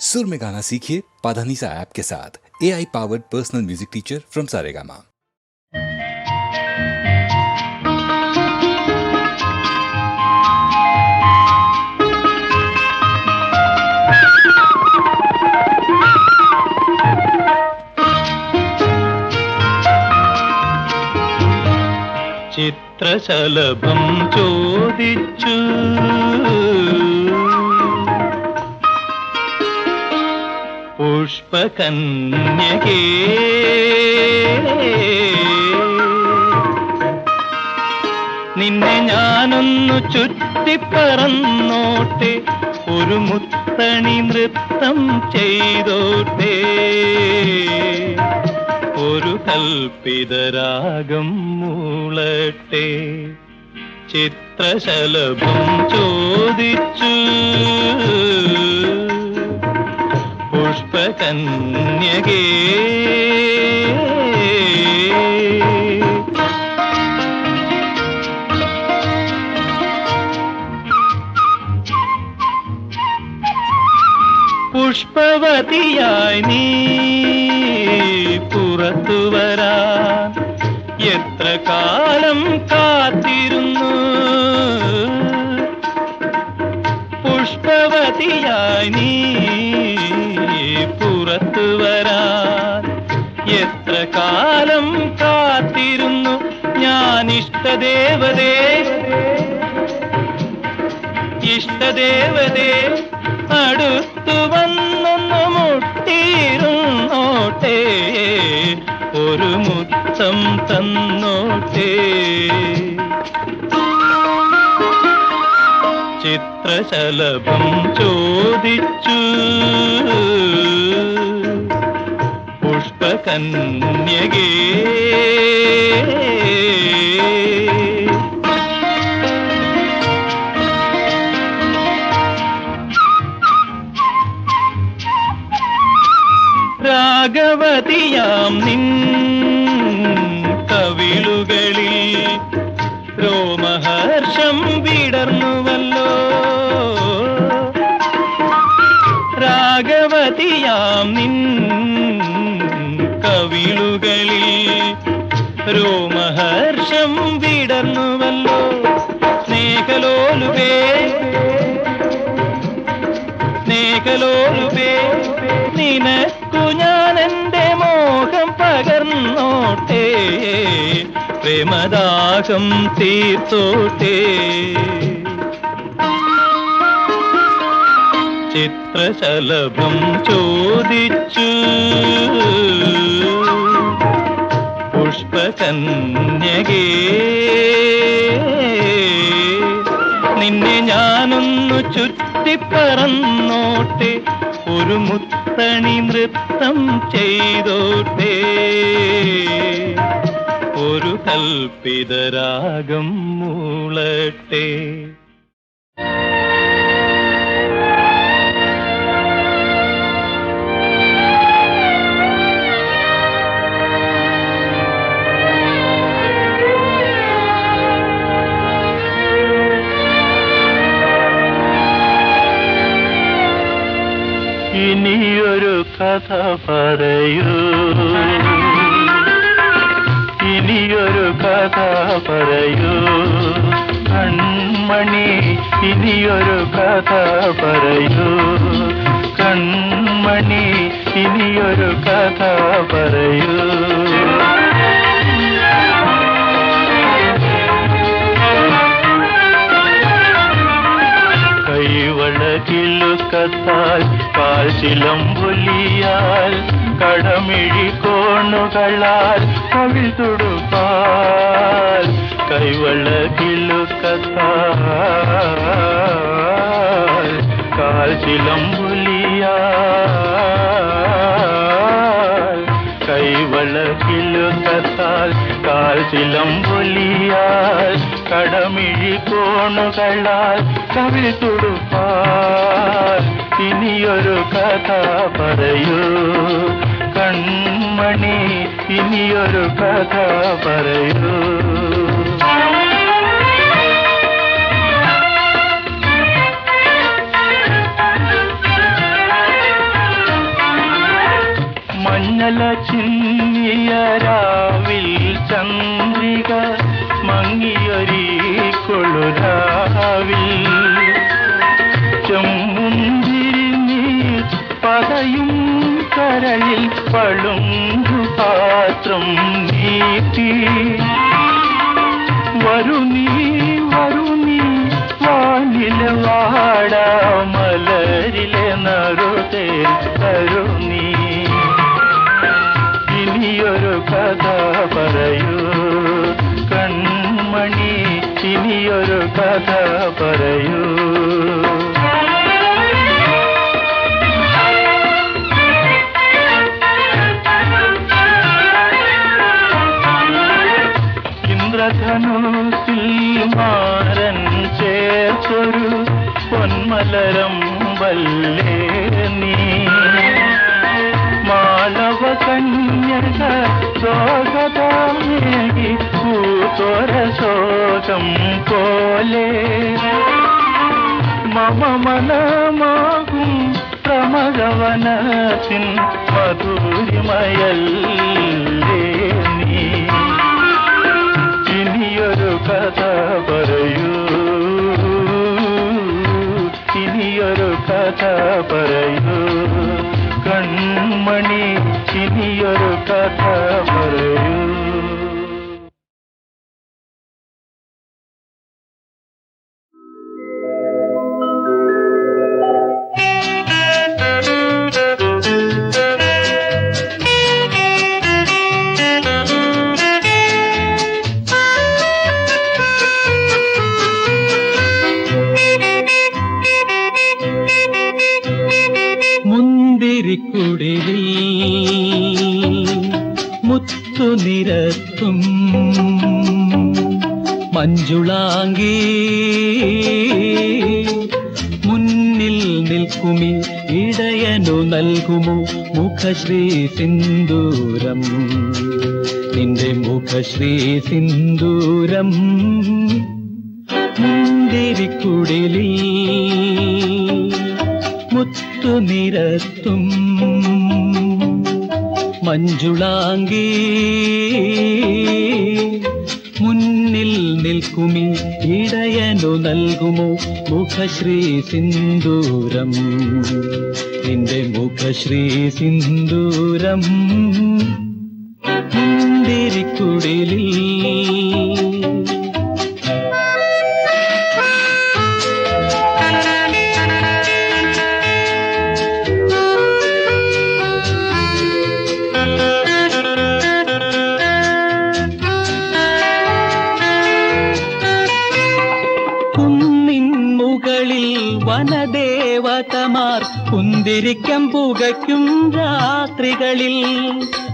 सुर में गाना सीखिए पाधानीसा ऐप के साथ। AI powered personal music teacher from Saregama. ചിത്രശലഭം ചോദിച്ചു പുഷ്പകന്യകേ നിന്നെ ഞാനൊന്നു ചുറ്റിപ്പറന്നോട്ടെ, ഒരു മുത്തണി നൃത്തം ചെയ്തോട്ടെ, ഒരു കൽപ്പിതരാഗം മൂളട്ടെ. ചിത്രശലഭം ചോദിച്ചു പുഷ്പകന്യകേ പുഷ്പവതിയായി നീ പുറത്തു വരാൻ എത്ര കാലം കാത്തിരുന്നു, പുഷ്പവതിയായി നീ പുറത്തു വരാൻ എത്ര കാലം കാത്തിരുന്നു. ഞാൻ ഇഷ്ടദേവതേ അടുത്തു വന്നൊന്നു മുട്ടിയിരുന്നോട്ടെ, ഒരു മുത്തം തന്നോട്ടെ. ചിത്രശലഭം ചോദിച്ചു പുഷ്പകന്യകേ രാഗവതിയാം നിൻ കവിളുകളിൽ രോമഹർഷം വിടർന്നുവല്ലോ, രാഗവതിയാം നിൻ കവിളുകളിൽ രോമഹർഷം വിടർന്നുവല്ലോ. സ്നേഹലോലുപേ നിനക്കു ഞാൻ എൻ്റെ മോഹം പകർന്നോട്ടെ, പ്രേമദാഹം തീർത്തോട്ടെ. ചിത്രശലഭം ചോദിച്ചു പുഷ്പകന്യകേ നിന്നെ ഞാനൊന്നു ചുറ്റിപ്പറന്നോട്ടെ, ഒരു മുത്തണി നൃത്തം ചെയ്തോട്ടെ, ഒരു കൽപ്പിതരാഗം മൂളട്ടെ. ഇനിയൊരു കഥ പറയൂ, ഇനിയൊരു കഥ പറയൂ കൺമണി, ഇനിയൊരു കഥ പറയൂ കൺമണി, ഇനിയൊരു കഥ പറയൂ. കൈവളകിലുക്കത്താൽ കാൽച്ചിലമ്പൊലിയാൽ കടമിഴി കോണുകളാൽ കവിൾ തുടുപ്പാൽ, കൈവളകിലുക്കത്താൽ കാൽച്ചിലമ്പൊലിയാൽ, കൈവളകിലുക്കത്താൽ കാൽച്ചിലമ്പൊലിയാൽ കടമിഴി കോണുകളാൽ കവിൾ തുടുപ്പാൽ, ഇനിയൊരു കഥ പറയൂ കൺമണി, ഇനിയൊരു കഥ പറയൂ. മഞ്ഞല ചിന്നിയ രാവിൽ ചന്ദ്രിക മങ്ങിയൊരീ കൊളുരാവിൽ ചെമ്മുന്തിരി പതയും കരളിൽ പളുങ്കു പാത്രം നീട്ടി വരുന്നീ വാനിലെ വാട മലരിലെ നറുതേ തരുന്നീ ഇനിയൊരു കഥ പറയൂ കൺമണി ഇനിയൊരു കഥ പറയൂ ഇന്ദ്രധനുസിൽ മാരൻ ചേർത്തൊരു പൊന്മലരം വല്ലേ നീ മാളവ കന്യക ദോഷതാമേകി പൂത്തോര ശോകം പോലെ മമ മനമാകും പ്രമദവനത്തിൻ മധുരിമയല്ലേ നീ ഇനിയൊരു കഥ പറയൂ ഇനിയൊരു കഥ പറയൂ കൺമണി ഇനിയൊരു കഥ പറയൂ. മുന്തിരിക്കുടിലിൽ മുത്തുനിരത്തും മഞ്ജുളാങ്കി മുന്നിൽ നിൽക്കുമി ഇടയനു നൽകുമോ മുഖശ്രീ സിന്ദൂരം നിന്റെ മുഖശ്രീ സിന്ദൂരം മുന്തിരിക്കുടിലിൽ മുത്തുനിരത്തും മഞ്ജുളാങ്കി മുന്നിൽ നിൽക്കുമി ഇടയനു നൽകുമോ മുഖശ്രീ സിന്ദൂരം നിന്റെ മുഖശ്രീ സിന്ദൂരം മുന്തിരിക്കുടിലിൽ വനദേവതമാർ കുന്തിരിക്കം പുകയ്ക്കും രാത്രികളിൽ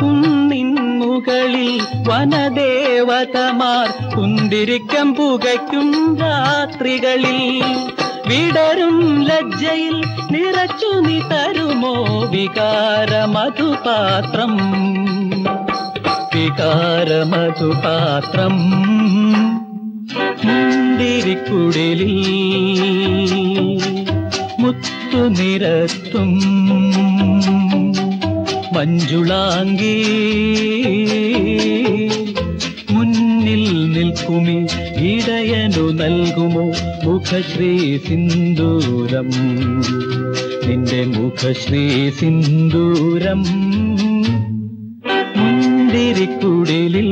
കുന്നിൻ മുകളിൽ വനദേവതമാർ കുന്തിരിക്കം പുകയ്ക്കും രാത്രികളിൽ വിടരും ലജ്ജയിൽ നിറച്ചു നീ തരുമോ വികാരമധുപാത്രം വികാരമധുപാത്രം മുന്തിരിക്കുടിലിൽ മുത്തുനിരത്തും മഞ്ജുളാങ്കി മുന്നിൽ നിൽക്കുമി ഇടയനു നൽകുമോ മുഖശ്രീ സിന്ദൂരം നിന്റെ മുഖശ്രീ സിന്ദൂരം മുന്തിരിക്കുടിലിൽ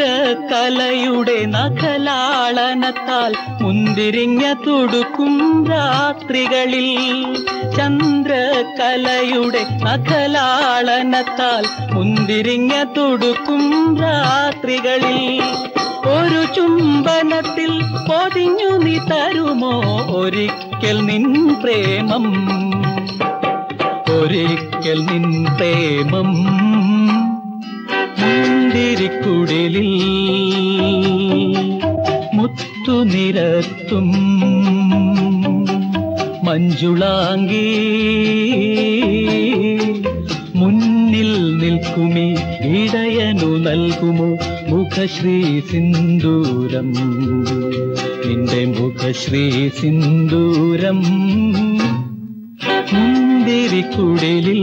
ചന്ദ്രകലയുടെ നഖലാളനത്താൽ മുന്തിരിങ്ങ തുടുക്കും രാത്രികളിൽ ചന്ദ്രകലയുടെ നഖലാളനത്താൽ മുന്തിരിങ്ങ തുടുക്കും രാത്രികളിൽ ഒരു ചുംബനത്തിൽ പൊതിഞ്ഞു നീ തരുമോ ഒരിക്കൽ നിൻ പ്രേമം ഒരിക്കൽ നിൻ പ്രേമം മുന്തിരിക്കുടിലിൽ മുത്തുനിരത്തും മഞ്ജുളാങ്കി മുന്നിൽ നിൽക്കുമേ ഇടയനു നൽകുമോ മുഖശ്രീ സിന്ദൂരം നിന്റെ മുഖശ്രീ സിന്ദൂരം മുന്തിരിക്കുടലിൽ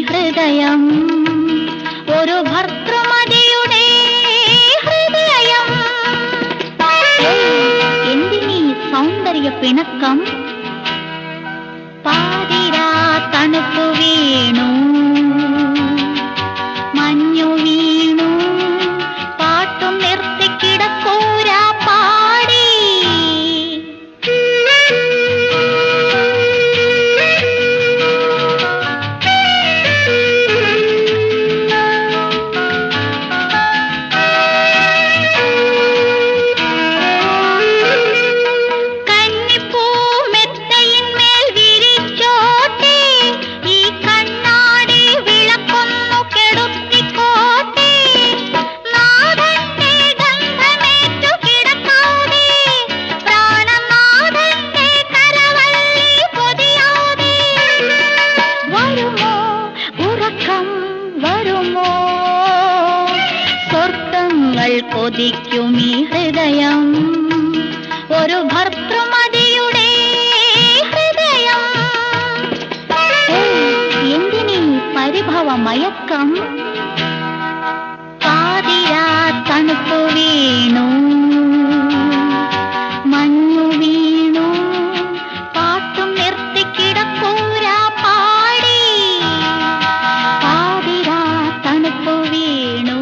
ഹൃദയം ഒരു ഭർത്തൃമതിയുടെ ഹൃദയം എന്തിനീ സൗന്ദര്യ പിണക്കം പാതിരാ തണുപ്പു വീണു മഞ്ഞു വീണു പാട്ടും നിർത്തിക്കിടക്കൂരാ പാടി കൊതിക്കും ഈ ഹൃദയം ഒരു ഭർത്തൃമതിയുടെ ഹൃദയം എന്തിനീ പരിഭവമയക്കം പാതിരാ തണുപ്പു വീണു മഞ്ഞു വീണു പാട്ടും നിർത്തിക്കിടക്കൂരാ പാടി പാതിരാ തണുപ്പു വീണു.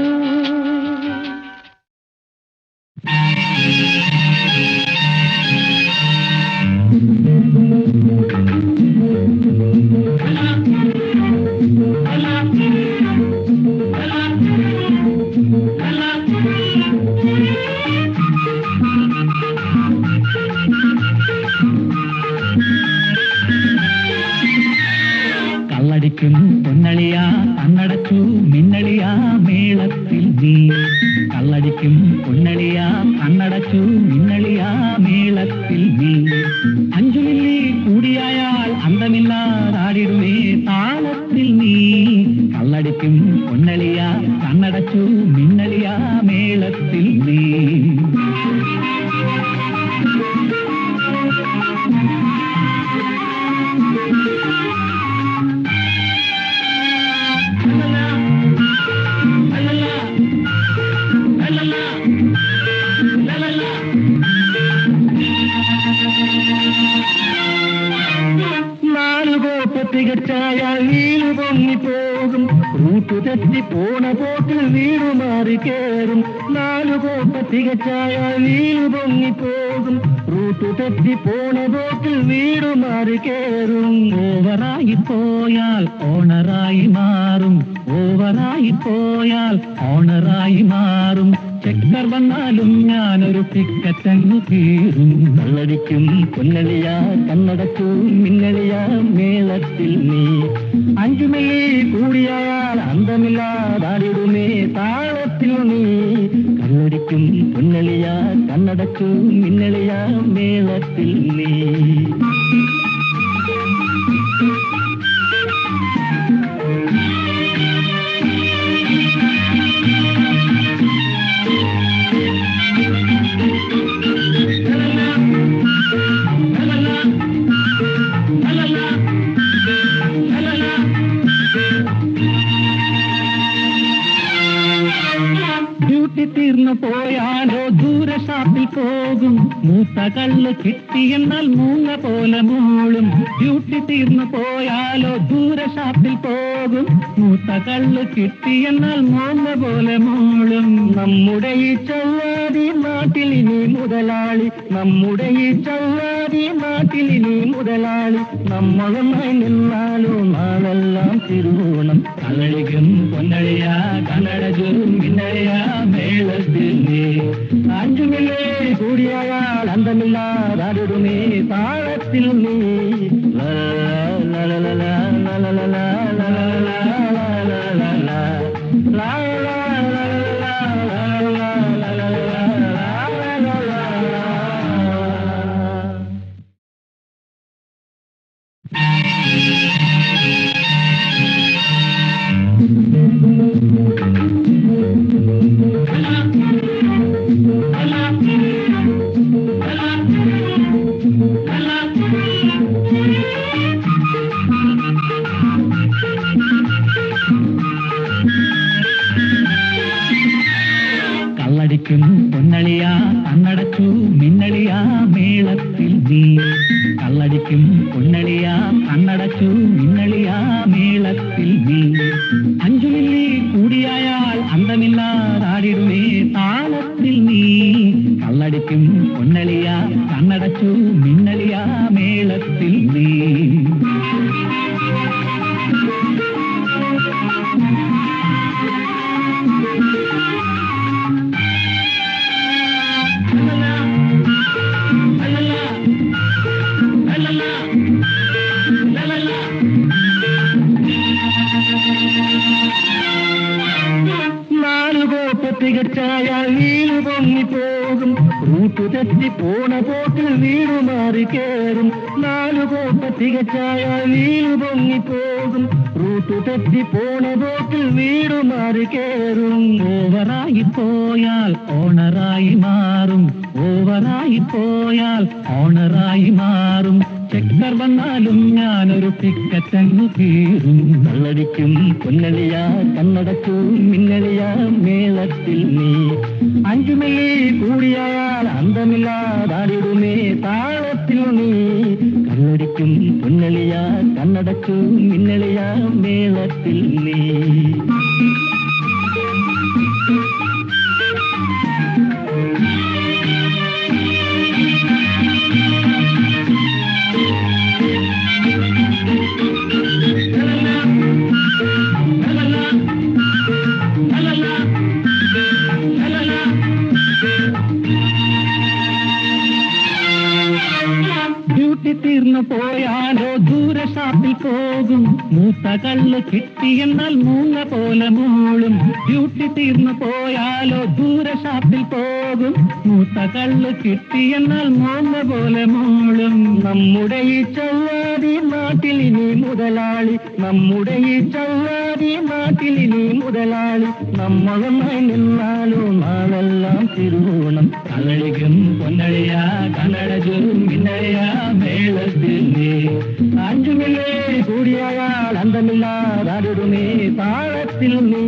കള്ളടിക്കും പൊന്നളിയാ കണ്ണടച്ചു മിന്നളിയാ മേളത്തിൽ നീ കള്ളടിക്കും പൊന്നളിയാ കണ്ണടച്ചു മിന്നളിയാ മേളത്തിൽ നീ അഞ്ചു മില്ലി കൂടിയായാൽ അന്തമില്ലാതാടിടുമേ താളത്തിൽ നീ കള്ളടിക്കും പൊന്നളിയാ കണ്ണടച്ചു മിന്നളിയാ മേളത്തിൽ നീ. തികച്ചായാൽ വീണു പൊങ്ങിപ്പോകും കൂട്ടുതെറ്റി പോണ പോട്ടിൽ വീടുമാ മാറി കേറും നാലുകോട്ട തികച്ചായ വീട് പൊങ്ങിപ്പോകും റൂട്ട് തെറ്റി പോണ ബോട്ടിൽ വീട് മാറി കേറും ഓവറായി പോയാൽ ഓണറായി മാറും ഓവറായി പോയാൽ ഓണറായി മാറും ചെക്കർ വന്നാലും ഞാനൊരു ടിക്കറ്റങ്ങ് തീരും കള്ളടിക്കും പൊന്നളിയാ കണ്ണടച്ചു മിന്നളിയാ മേളത്തിൽ നീ 5 മില്ലി കൂടിയാൽ അന്തമില്ലാതാടിടുമേ താളത്തിൽ നീ കള്ളടിക്കും പൊന്നളിയാ കണ്ണടച്ചു മിന്നളിയാ മേളത്തിൽ നീ ഡ്യൂട്ടി തീർന്നു പോയാലോ ദൂരെ ഷാപ്പിൽ പോകും മൂത്ത കള്ള് കിട്ടിയെന്നാൽ മൂങ്ങ പോലെ മൂളും ഡ്യൂട്ടി തീർന്നു പോയാലോ ദൂരെ ഷാപ്പിൽ പോകും മൂത്ത കള്ള് കിട്ടിയെന്നാൽ മൂങ്ങ പോലെ മൂളും നമ്മുടെ ഈ ചൊവ്വാതി നാട്ടിലിനി മുതലാളി നമ്മുടെ ഈ ചൊവ്വാതി നാട്ടിലിനി മുതലാളി നമ്മളൊന്നായി നിന്നാലോ നാളെല്ലാം തിരുവോണം കളഴിക്കും പൊന്നഴിയാ കണ്ണടച്ചും മിന്നഴിയാ മേളത്തിൽ നീ 5 മില്ലി കൂടിയായാൽ അന്തമില്ലാതാടിടുമേ താളത്തിൽ നീ കള്ളടിക്കും പൊന്നളിയാ കണ്ണടച്ചു മിന്നളിയാ മേളത്തിൽ നീ കള്ളടിക്കും പൊന്നളിയാ കണ്ണടച്ചു മിന്നളിയാ മേളത്തിൽ നീ 5 മില്ലി കൂടിയായാൽ അന്തമില്ലാതാടിടുമേ താളത്തിൽ നീ കള്ളടിക്കും പൊന്നളിയാ കണ്ണടച്ചു മിന്നളിയാ മേളത്തിൽ നീ തികച്ചായ വീട് പൊങ്ങിപ്പോകും റൂട്ട് തെറ്റി പോണ ബോട്ടിൽ വീട് മാറി കേറും നാലുകോട്ട തികച്ചായ വീട് പൊങ്ങിപ്പോകും റൂട്ട് തെറ്റി പോണ ബോട്ടിൽ വീട് മാറി കേറും ഓവറായി പോയാൽ ഓണറായി മാറും ഓവറായി പോയാൽ ഓണറായി മാറും ചെക്കർ വന്നാലും ഞാനൊരു ടിക്കറ്റങ്ങ് തീരും കള്ളടിക്കും പൊന്നളിയാ കണ്ണടച്ചു മിന്നളിയാ മേളത്തിൽ നീ 5 മില്ലി കൂടിയായാൽ അന്തമില്ലാതാടിടുമേ താളത്തിൽ നീ കള്ളടിക്കും പൊന്നളിയാ കണ്ണടച്ചു മിന്നളിയാ മേളത്തിൽ നീ ഡ്യൂട്ടി തീർന്നു പോയാലോ ദൂരെ ഷാപ്പിൽ പോകും മൂത്ത കള്ള് കിട്ടിയെന്നാൽ മൂങ്ങ പോലെ മൂളും ഡ്യൂട്ടി തീർന്നു പോയാലോ ദൂരെ ഷാപ്പിൽ പോകും മൂത്ത കള്ള് കിട്ടിയെന്നാൽ മൂങ്ങ പോലെ മൂളും നമ്മുടെ ഈ ചൊവ്വാതി നാട്ടിലിനി മുതലാളി നമ്മുടെ ഈ ചൊവ്വാതി നാട്ടിലിനി മുതലാളി നമ്മളൊന്നായി നിന്നാലോ നാളെല്ലാം തിരുവോണം കളഴിക്കും പൊന്നഴിയാ കണ്ണടച്ചും മിന്നഴിയാ മേളത്തിൽ നീ 5 മില്ലി കൂടിയായാൽ അന്തമില്ലാതാടിടുമേ താളത്തിൽ നീ